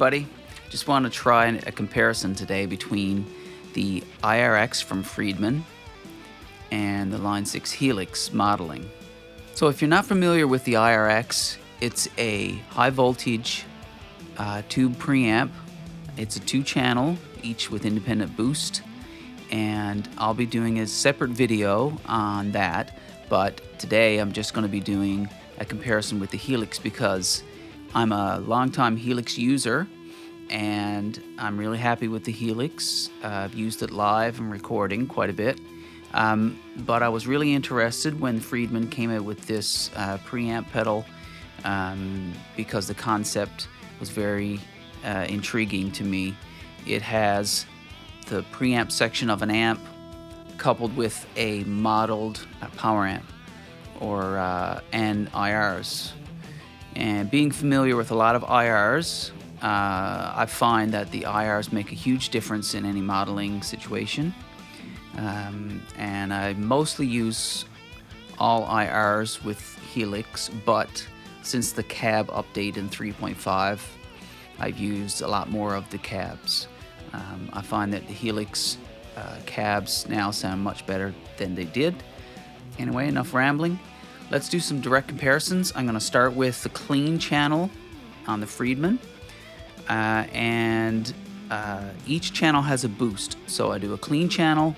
everybody. Just want to try a comparison today between the IR-X from Friedman and the Line 6 Helix modeling. So if you're not familiar with the IR-X, it's a high voltage tube preamp. It's a 2-channel, each with independent boost, and I'll be doing a separate video on that, but today I'm just going to be doing a comparison with the Helix because I'm a longtime Helix user and I'm really happy with the Helix. I've used it live and recording quite a bit, but I was really interested when Friedman came out with this preamp pedal because the concept was very intriguing to me. It has the preamp section of an amp coupled with a modeled power amp or and IRs. And being familiar with a lot of IRs, I find that the IRs make a huge difference in any modeling situation. And I mostly use all IRs with Helix, but since the cab update in 3.5, I've used a lot more of the cabs. I find that the Helix cabs now sound much better than they did. Anyway, enough rambling. Let's do some direct comparisons. I'm going to start with the clean channel on the Friedman. Each channel has a boost. So I do a clean channel,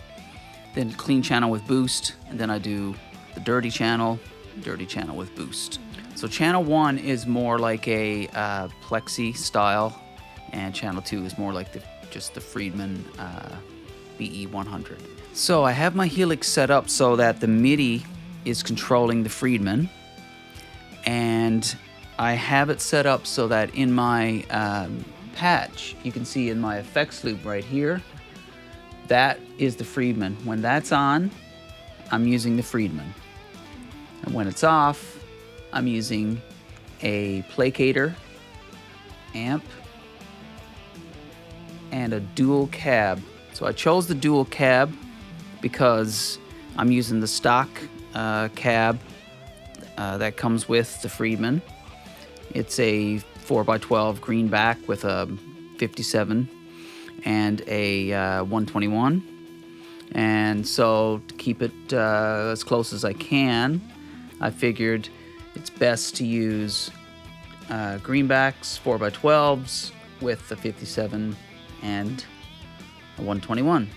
then clean channel with boost, and then I do the dirty channel with boost. So channel 1 is more like a plexi style, and channel 2 is more like just the Friedman BE100. So I have my Helix set up so that the MIDI is controlling the Friedman, and I have it set up so that in my patch, you can see in my effects loop right here, that is the Friedman. When that's on, I'm using the Friedman. And when it's off, I'm using a placator amp and a dual cab. So I chose the dual cab because I'm using the stock cab that comes with the Friedman. It's a 4x12 greenback with a 57 and a 121. And so to keep it as close as I can, I figured it's best to use greenbacks 4x12s with the 57 and a 121.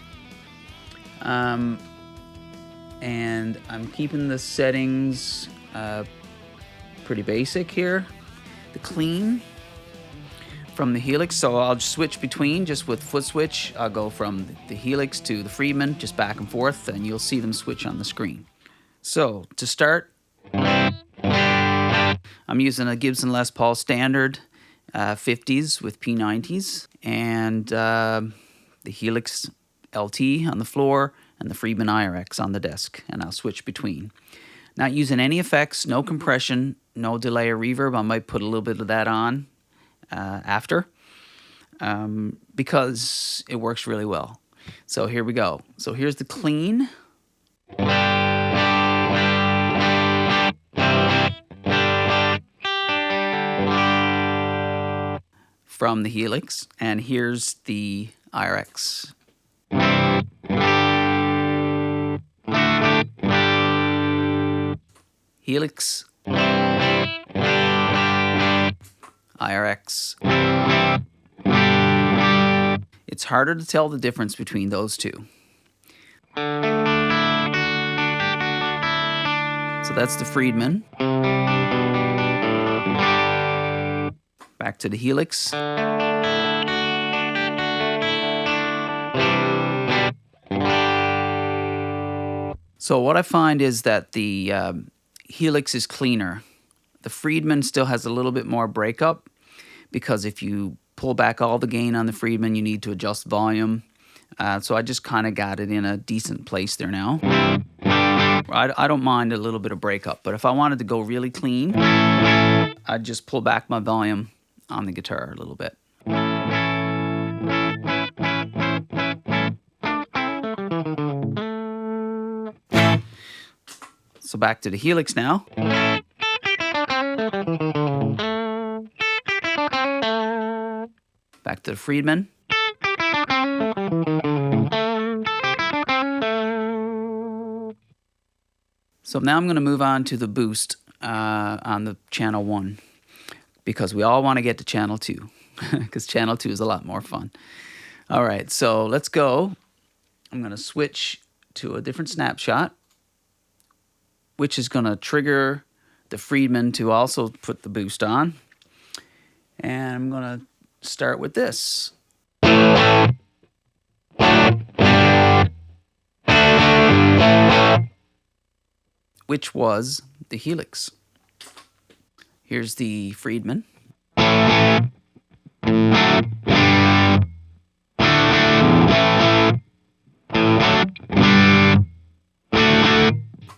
And I'm keeping the settings pretty basic here. The clean from the Helix, so I'll just switch between just with foot switch. I'll go from the Helix to the Friedman, just back and forth, and you'll see them switch on the screen. So to start, I'm using a Gibson Les Paul Standard 50s with P90s, and the Helix LT on the floor and the Friedman IR-X on the desk, and I'll switch between. Not using any effects, no compression, no delay or reverb. I might put a little bit of that on after because it works really well. So here we go. So here's the clean. From the Helix, and here's the IR-X. Helix, IR-X. It's harder to tell the difference between those two. So that's the Friedman. Back to the Helix. So what I find is that the Helix is cleaner. The Friedman still has a little bit more breakup because if you pull back all the gain on the Friedman, you need to adjust volume. So I just kind of got it in a decent place there now. I don't mind a little bit of breakup, but if I wanted to go really clean, I'd just pull back my volume on the guitar a little bit. So back to the Helix now. Back to the Friedman. So now I'm going to move on to the boost on the channel 1, because we all want to get to channel 2, because channel 2 is a lot more fun. All right, so let's go. I'm going to switch to a different snapshot, which is going to trigger the Friedman to also put the boost on. And I'm going to start with this. Which was the Helix. Here's the Friedman.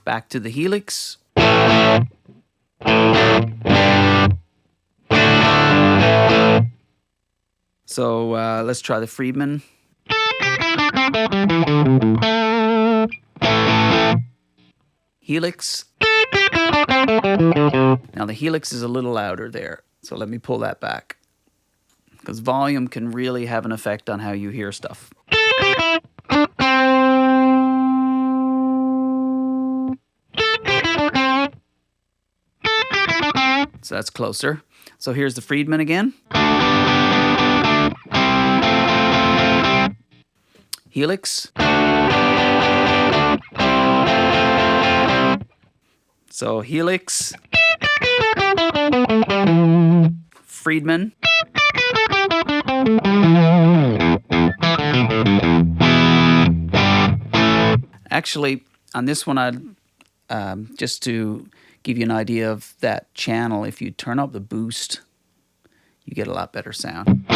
Back to the Helix. So let's try the Friedman. Helix. Now the Helix is a little louder there, so let me pull that back, because volume can really have an effect on how you hear stuff. So that's closer. So here's the Friedman again. Helix. So Helix, Friedman, actually on this one, I'd just to give you an idea of that channel, if you turn up the boost, you get a lot better sound.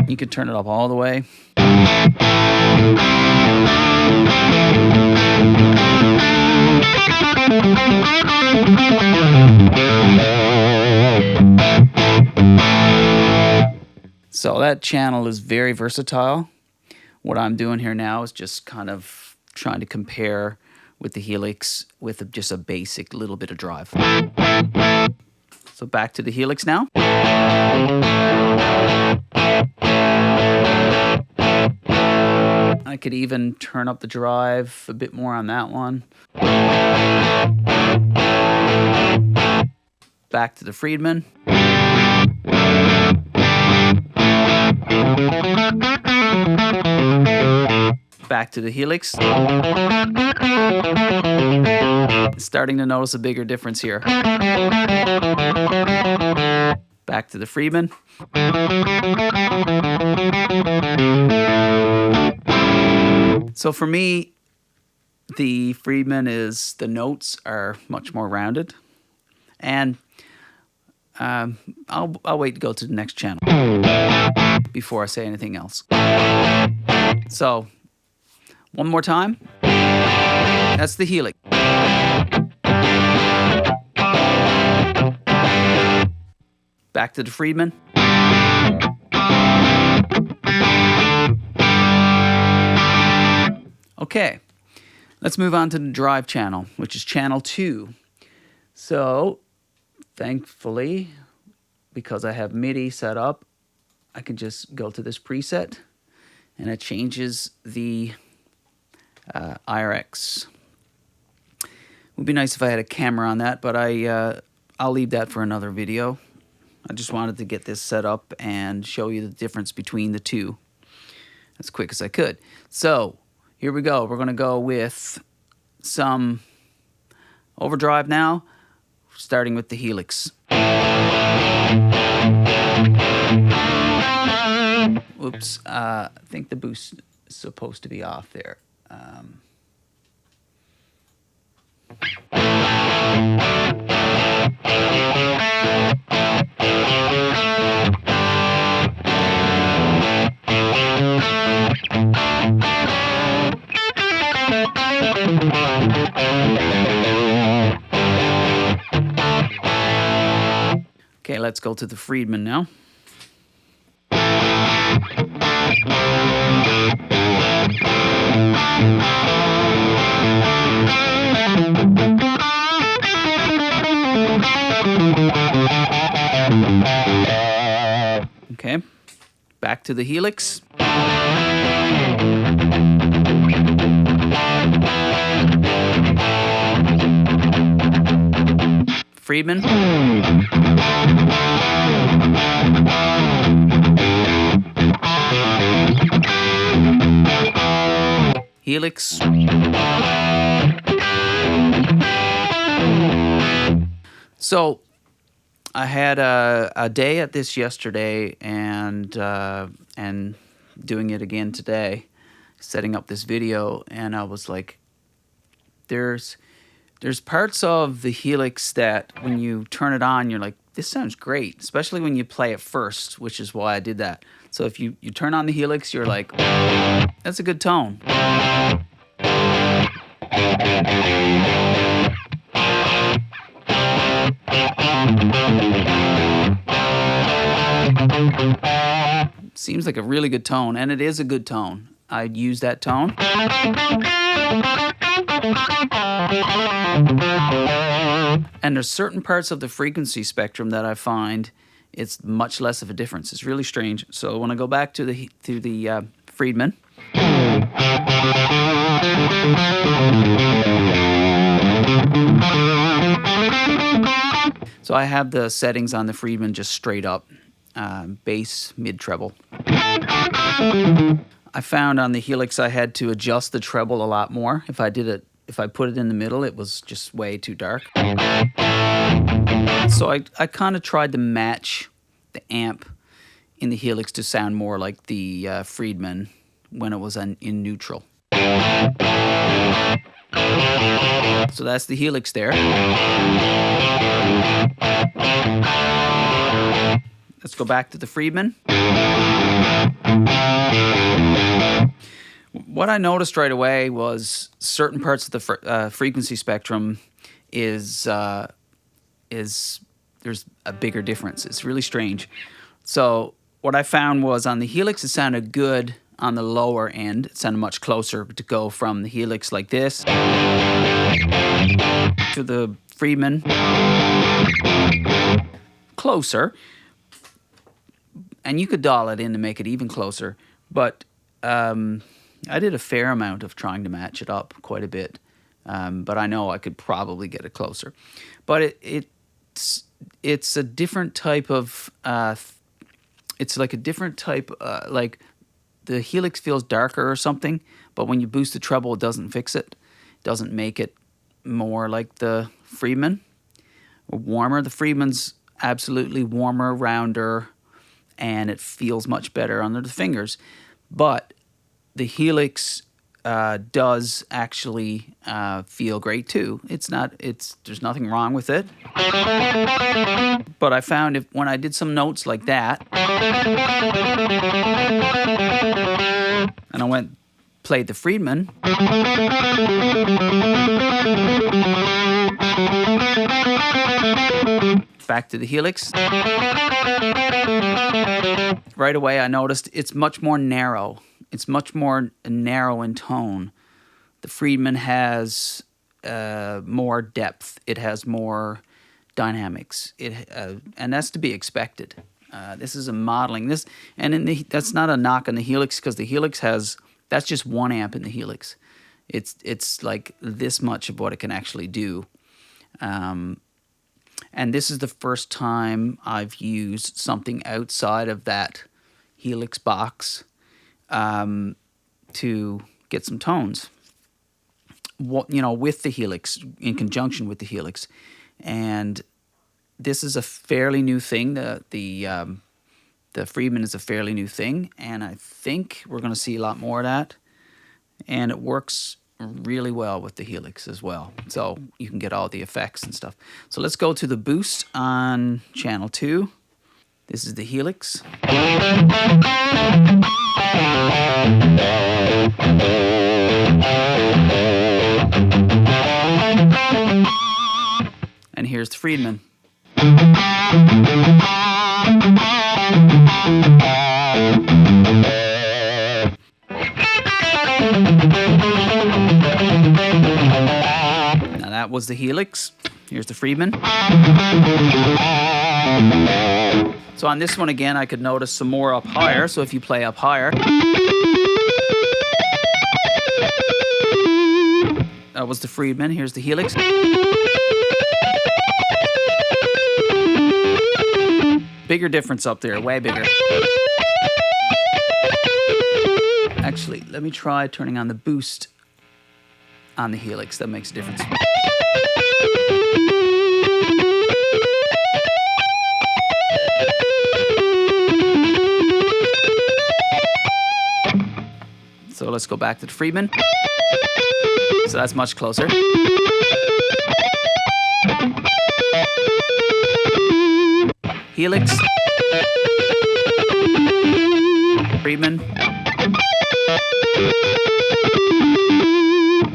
You can turn it up all the way. So that channel is very versatile. What I'm doing here now is just kind of trying to compare with the Helix with just a basic little bit of drive. So back to the Helix now. I could even turn up the drive a bit more on that one. Back to the Friedman. Back to the Helix. Starting to notice a bigger difference here. Back to the Friedman. So for me, the Friedman is, the notes are much more rounded. And I'll wait to go to the next channel before I say anything else. So, one more time. That's the Helix. Back to the Friedman. Okay, let's move on to the drive channel, which is channel 2. So, thankfully, because I have MIDI set up, I can just go to this preset and it changes the IR-X. It would be nice if I had a camera on that, but I'll leave that for another video. I just wanted to get this set up and show you the difference between the two as quick as I could. So here we go. We're going to go with some overdrive now, starting with the Helix. Oops, I think the boost is supposed to be off there. Okay, let's go to the Friedman now. Okay, back to the Helix. Friedman. Helix. So I had a day at this yesterday and doing it again today, setting up this video, and I was like, there's parts of the Helix that when you turn it on, you're like, this sounds great, especially when you play it first, which is why I did that. So if you turn on the Helix, you're like, that's a good tone. Seems like a really good tone, and it is a good tone. I'd use that tone. And there's certain parts of the frequency spectrum that I find it's much less of a difference. It's really strange. So when I go back to the Friedman, so I have the settings on the Friedman just straight up, bass, mid, treble. I found on the Helix I had to adjust the treble a lot more. If I put it in the middle, it was just way too dark. So I kind of tried to match the amp in the Helix to sound more like the Friedman when it was in neutral. So that's the Helix there. Let's go back to the Friedman. What I noticed right away was certain parts of the frequency spectrum there's a bigger difference. It's really strange. So what I found was on the Helix it sounded good on the lower end. It sounded much closer to go from the Helix like this to the Friedman. Closer. And you could dial it in to make it even closer. But I did a fair amount of trying to match it up quite a bit. But I know I could probably get it closer. But it's a different type of... it's like a different type... like the Helix feels darker or something, but when you boost the treble, it doesn't fix it. It doesn't make it more like the Friedman. Or warmer. The Friedman's absolutely warmer, rounder, and it feels much better under the fingers. But the Helix does actually feel great too. There's nothing wrong with it. But I found when I did some notes like that, and I played the Friedman, back to the Helix, right away I noticed it's much more narrow. It's much more narrow in tone. The Friedman has more depth. It has more dynamics. And that's to be expected. This is a modeling. That's not a knock on the Helix, because the Helix that's just one amp in the Helix. It's like this much of what it can actually do. And this is the first time I've used something outside of that Helix box to get some tones, with the Helix, in conjunction with the Helix. And this is a fairly new thing. The Friedman is a fairly new thing, and I think we're going to see a lot more of that. And it works really well with the Helix as well, so you can get all the effects and stuff. So let's go to the boost on channel 2. This is the Helix. And here's the Friedman. was the Helix. Here's the Friedman. So on this one again, I could notice some more up higher. So if you play up higher, that was the Friedman. Here's the Helix. Bigger difference up there, way bigger. Actually, let me try turning on the boost on the Helix. That makes a difference. So let's go back to the Friedman. So that's much closer. Helix. Friedman.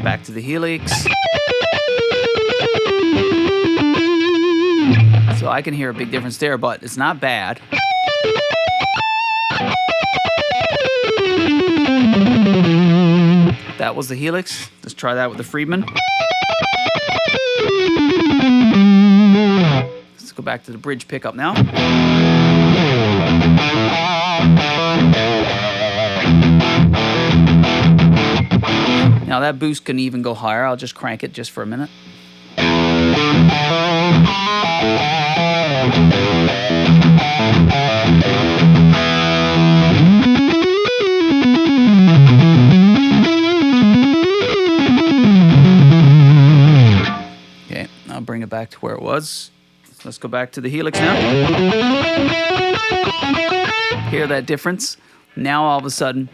Back to the Helix. So I can hear a big difference there, but it's not bad. That was the Helix. Let's try that with the Friedman. Let's go back to the bridge pickup now. Now that boost can even go higher. I'll just crank it just for a minute. Okay, I'll bring it back to where it was. So let's go back to the Helix now. Hear that difference? Now all of a sudden,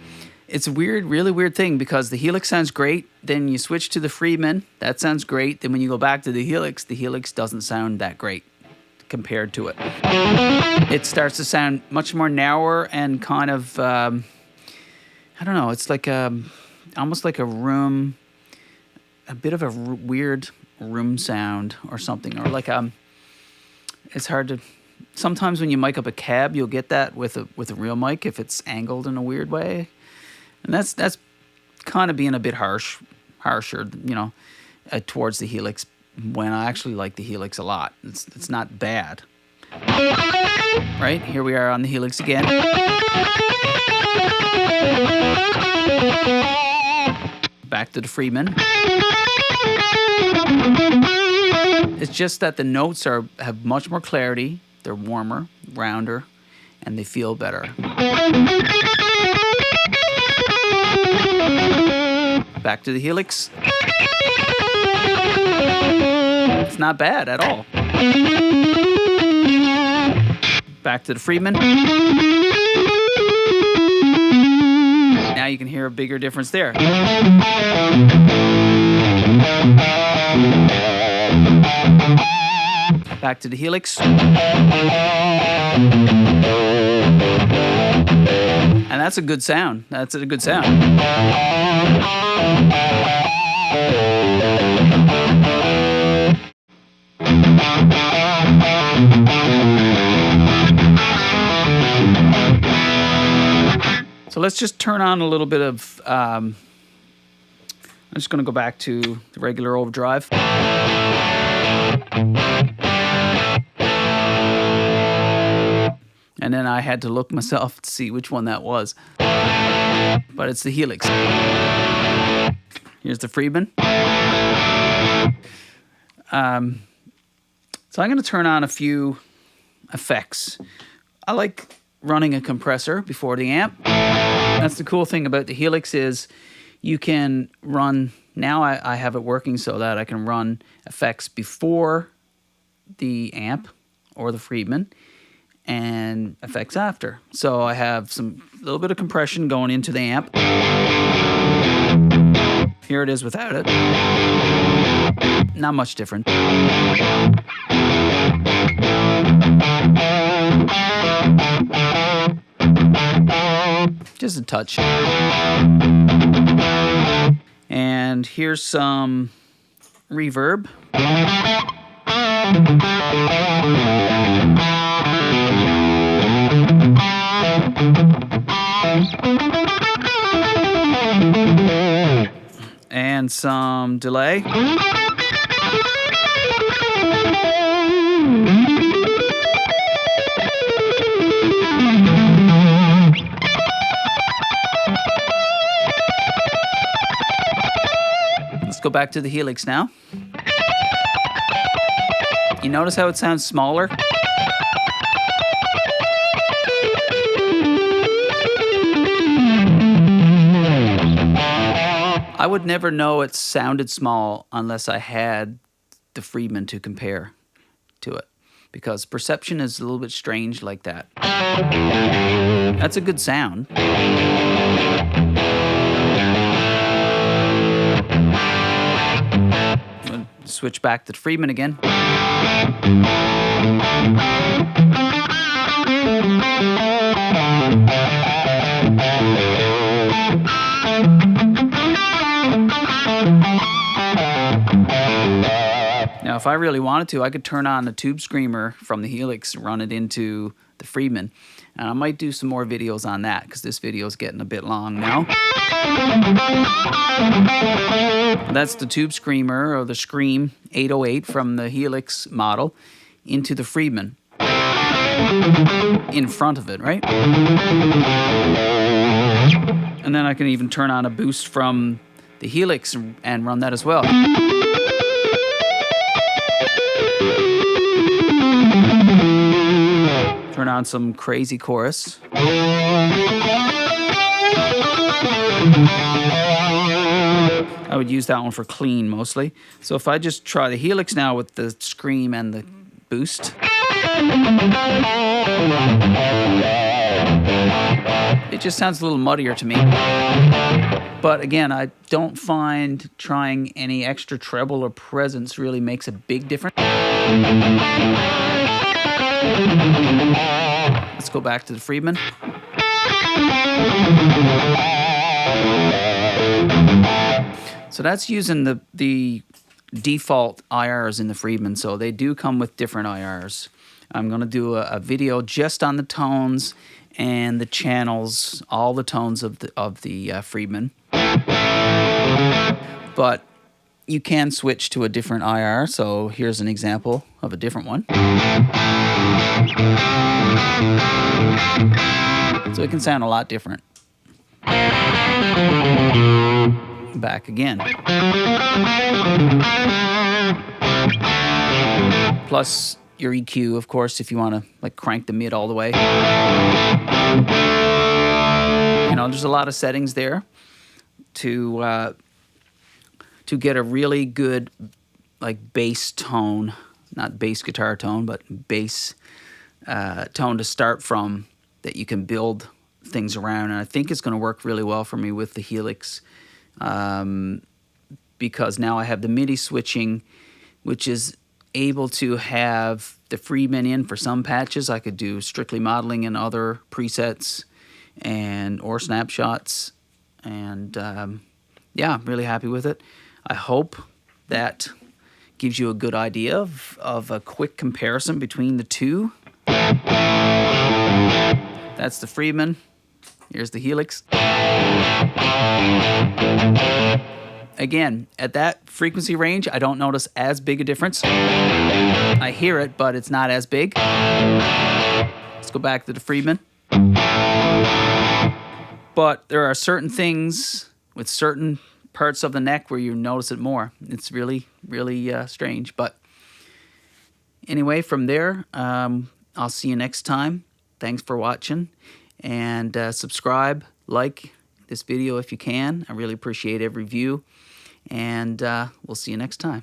it's a weird, really weird thing because the Helix sounds great. Then you switch to the Friedman. That sounds great. Then when you go back to the Helix doesn't sound that great compared to it. It starts to sound much more narrower and kind of, I don't know, it's like almost like a room, a bit of a weird room sound or something. Or like, it's hard to, sometimes when you mic up a cab, you'll get that with a real mic if it's angled in a weird way. And that's kind of being a bit harsher, you know, towards the Helix when I actually like the Helix a lot. It's not bad. Right, here we are on the Helix again. Back to the Friedman. It's just that the notes have much more clarity. They're warmer, rounder, and they feel better. Back to the Helix. It's not bad at all. Back to the Friedman. Now you can hear a bigger difference there. Back to the Helix. And that's a good sound. That's a good sound. So let's just turn on a little bit of, I'm just going to go back to the regular overdrive. And then I had to look myself to see which one that was. But it's the Helix. Here's the Friedman. So I'm going to turn on a few effects. I like running a compressor before the amp. That's the cool thing about the Helix is you can run, now I have it working so that I can run effects before the amp or the Friedman and effects after. So I have a little bit of compression going into the amp. Here it is without it. Not much different. Just a touch. And here's some reverb. And some delay. back to the Helix now. You notice how it sounds smaller? I would never know it sounded small unless I had the Friedman to compare to it, because perception is a little bit strange like that. That's a good sound. We'll switch back to the Friedman again. Now, if I really wanted to, I could turn on the tube screamer from the Helix and run it into the Friedman. And I might do some more videos on that, because this video is getting a bit long now. That's the tube screamer, or the Scream 808 from the Helix model, into the Friedman. In front of it, right? And then I can even turn on a boost from the Helix and run that as well. Turn on some crazy chorus. I would use that one for clean mostly. So if I just try the Helix now with the Scream and the boost. It just sounds a little muddier to me. But again, I don't find trying any extra treble or presence really makes a big difference. Let's go back to the Friedman. So that's using the default IRs in the Friedman, so they do come with different IRs. I'm going to do a video just on the tones and the channels, all the tones of the Friedman. But you can switch to a different IR, so here's an example of a different one. So it can sound a lot different. Back again. Plus your EQ, of course, if you want to like crank the mid all the way. You know, there's a lot of settings there to get a really good like bass tone, not bass guitar tone, but bass tone to start from that you can build things around. And I think it's going to work really well for me with the Helix, because now I have the MIDI switching, which is able to have the Friedman in for some patches. I could do strictly modeling and other presets or snapshots, and yeah, I'm really happy with it. I hope that gives you a good idea of a quick comparison between the two. That's the Friedman. Here's the Helix. Again, at that frequency range, I don't notice as big a difference. I hear it, but it's not as big. Let's go back to the Friedman. But there are certain things with certain parts of the neck where you notice it more. It's really, really strange. But anyway, from there, I'll see you next time. Thanks for watching. And subscribe, like this video if you can. I really appreciate every view. And we'll see you next time.